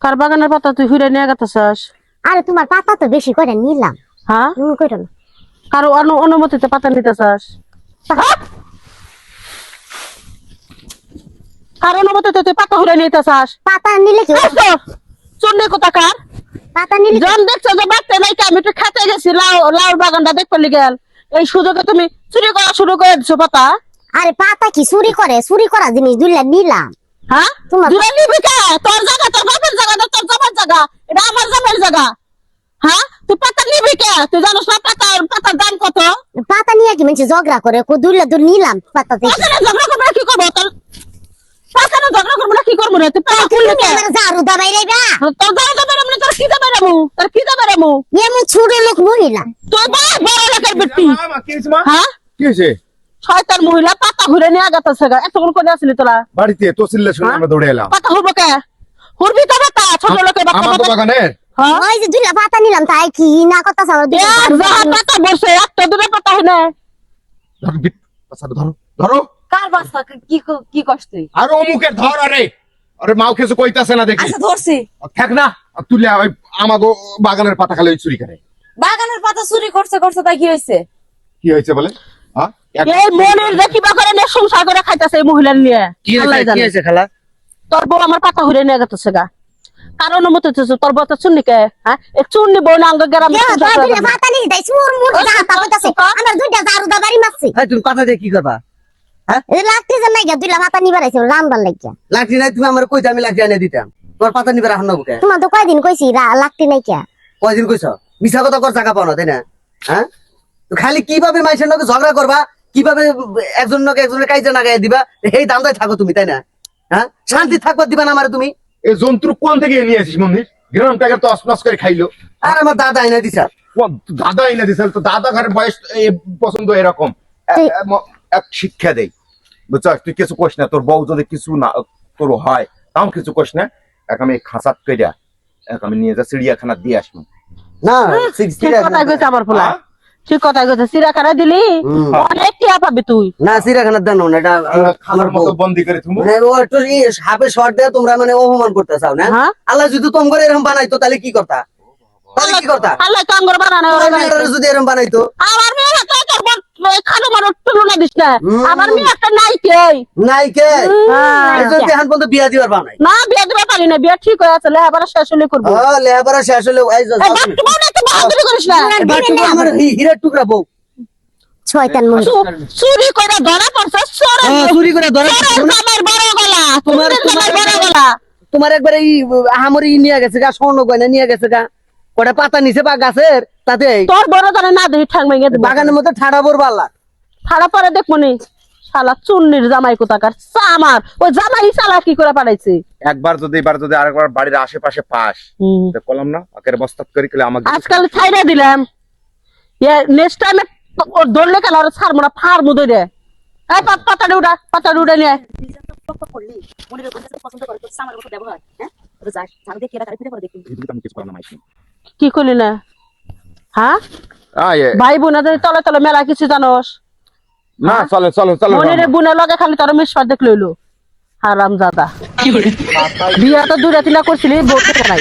কার বাগানের পাতা তুই হুইরা নিয়ে গেতেছস? আরে তোমার পাতা তো বেশি করে নিলাম। হ্যাঁ, তুমি কইরো না। কারো অনুমতিতে পাতা নিতেছস? কার অনুমতিতে তুই পাতা হুইরা নিতেছস? পাতা নিলে কি চন্ডী কোথাকার? পাতা নিলে জন দেখছো যে বাড়তে নাই, আমি একটু খেতে গেছি, লাউ বাগানটা দেখতে গেল, এই সুযোগে তুমি চুরি করা শুরু করে দিছো পাতা। আরে পাতা কি চুরি করে? চুরি করা জিনিস দুইলা নিলাম। হ্যাঁ, তোমার দুলা নিবি কে? তোর জায়গা, তোর বাপের জায়গা না তোর জামার জায়গা? এটা আমার জামার জায়গা। হ্যাঁ, তুই পাতা নিবি কে? তুই জানোস না পাতার দাম কত? পাতা নিয়ে কি মানুষ ঝগড়া করে? দুইলা দুই নিলাম পাতা থেকে। পাতা নিয়ে ঝগড়া করবো না, কি করবো তোর? পাতা নিয়ে ঝগড়া করবো না, কি করবো রে? তুই পাতা খুললি তুমি কে? আমার ঝাড়ু দাবাই রাইবা? তোর জায়গা যাবে না, তোর কি যাবে রে মু? তোর কি যাবে রে মু? এমন ছোট লোক মহিলা। তোর বড় লোকের বেটি। কি হয়েছে মা? হ্যাঁ, কি হয়েছে? শয়তান মহিলা পাতা ঘুরে নিয়ে গেছে গা। এতক্ষণ করে আসলি তোরা? বাড়িতে তো চিল্লা শুনে হ্যাঁ? আমরা দৌড়ে এলাম। পাতা হুরবো কে? হুরবি তো পাতা, ছোট লোকের বাচ্চা আমার তো পাতা। বাগানের হ্যাঁ? ওই যে দুইলা পাতা নিলাম তাই কি না কথা আমার এ, যাহা পাতা বসে, একটা দুটো পাতা হয় না। ধরো বাচ্চাটা ধরো ধরো। কার বাস্তা কি কষ্ট তুই? আর অমুকের ধর। আরে আরে মাও কিছু কইতাছে না দেখি। আচ্ছা ধরছি। থাক না, তুলে ওই আমাগো বাগানের পাতা খালি ওই চুরি করে। বাগানের পাতা চুরি করছে তাই কি হয়েছে? কি হয়েছে বলে? হ্যাঁ এই মনের দেখিবা করে নিয়ে সংসার করে খাইতেছে এই মহিলার নিয়ে। আল্লাহই জানে। খালা? তোর বউ আমার পাতা ঘুরে নিয়ে গেছে গা। কারণ অনুমতি দিতেছে তোর বউ তো চুন্নি কে? হ্যাঁ, এক চুন্নি বউ না আঙ্গ গ্রামে সংসার করে বেড়ায়। পাতা নিয়ে দেয় সুর মুর জাহাতা কইতাছে আমার দুইটা ঝাড়ু দাবারি মারছে। এই তুমি কথা দিয়ে কি করবা? এ লাগতে যে নাই দুইলা পাতা নিবার আইছে রামবার লাগিয়া। লাঠি নাই, তুমি আমার কইতে আমি লাঠি এনে দিতাম। তোমার পাতা নিবে রাখুন না বুকে। তোমার তো কয়দিন কইছি লাগতে নাই কিয়া। কয়দিন কইছ? মিছা কথা কর জায়গা পাও না, তাই না? হ্যাঁ, তো খালি কিভাবে মাইসের নাকি ঝগড়া করবা, কিভাবে একজনের কাইজা নাগায় দিবা, এই দান্দায় থাকো তুমি, তাই না? হ্যাঁ, শান্তি থাকবা দিবা না আমারে তুমি? এই জন্তু কোন থেকে নিয়ে আসিস মন্দির? গ্রাম টাকার তো অসনাস করে খাইলো। আর আমার দাদা এনে দিছা। দাদা এনে দিছিল তো, দাদা ঘরের বয়স পছন্দ এরকম। এক শিক্ষা দেই, বুঝছস? তুই কিছু কইস না, তোর বউ যদি কিছু না তোর হয় তাও কিছু কইস না। এক আমি খাসাত কইরা আমি নিয়ে যা চিড়িয়াখানা দিয়ে আসবো। না ঠিক কথাই কইছে আমার পোলা, ঠিক কথাই কইছে। চিড়িয়াখানা দিলি অনেক টিয়া পাবি তুই। না, চিড়িয়াখানার দেন না, এটা আমার মতো বন্দি করে তুমি। মানে ও একটু হাফে শর্ট দেয়, তোমরা মানে অপমান করতে চাও না? হ্যাঁ? আল্লাহ যদি তোম করে এরকম বানাইতো তাহলে কি করতা? তাহলে কি করতা? আল্লাহ তো আঙ্গুর বানানো ওরা বানাইছে। মেয়েরা যদি এরকম বানাইতো? আমার মেয়ে তো তোর খালো মানুষ তুলনা দিস না। আমার মেয়ে একটা নাই কে? নাই কে? হ্যাঁ। একজন দেহান পর্যন্ত বিয়া দিবার বানাই। না, বিয়ে দিতে পারি না, বিয়ে ঠিক হয়ে আছে, লেবার শেষ হলে করবো। লেহাপড়া শেষ হলে এই যে বাহাদুরি করিস না। বাটুকু আমার হীরের টুকরা বউ। শয়তান মহিলা। চুরি করে ধরা পড়ছে, চুরি করে ধরা পড়ছে। আমার বড় গলা, তোমার তোমার বড় গলা। তোমার একবার এই আহামরি নিয়ে গেছে গা, স্বর্ণ গয়না নিয়ে গেছে গা, কটা পাতা নিচে বা গাছের তাতে তোর বড় ধরে না দিই ঠাং ভেঙে দেবো। বাগানের মধ্যে ঠাড়া পড়বা আল্লাহ। ছাড়া পরে দেখবো নি শালা চুন্নির জামাই কোথাকার। আমার ওই জামাই চালা কি করে পাঠাইছে। একবার যদি এবার যদি আরেকবার বাড়ির আশেপাশে পাস তো কলম না আকের বস্তাত করে গেলে আমাকে আজকাল ছাইরা দিলাম, নেক্সট টাইমে ধরলে কেন আর ছাড়বো না, ফাড়বো ধরে। এই পাতাটা উঠা নিয়ে কি করলি না? হ্যাঁ, ভাই বোনাদের তলে তলে মেলা কিছু জানোস না। চলো চলো চলো। মনিরে বুনে লগে খালি তোর মিসফার দেখলে হইলো হারাম জাদা। বিয়া তো 2 রাতিলা করছিলি, বউ নাই।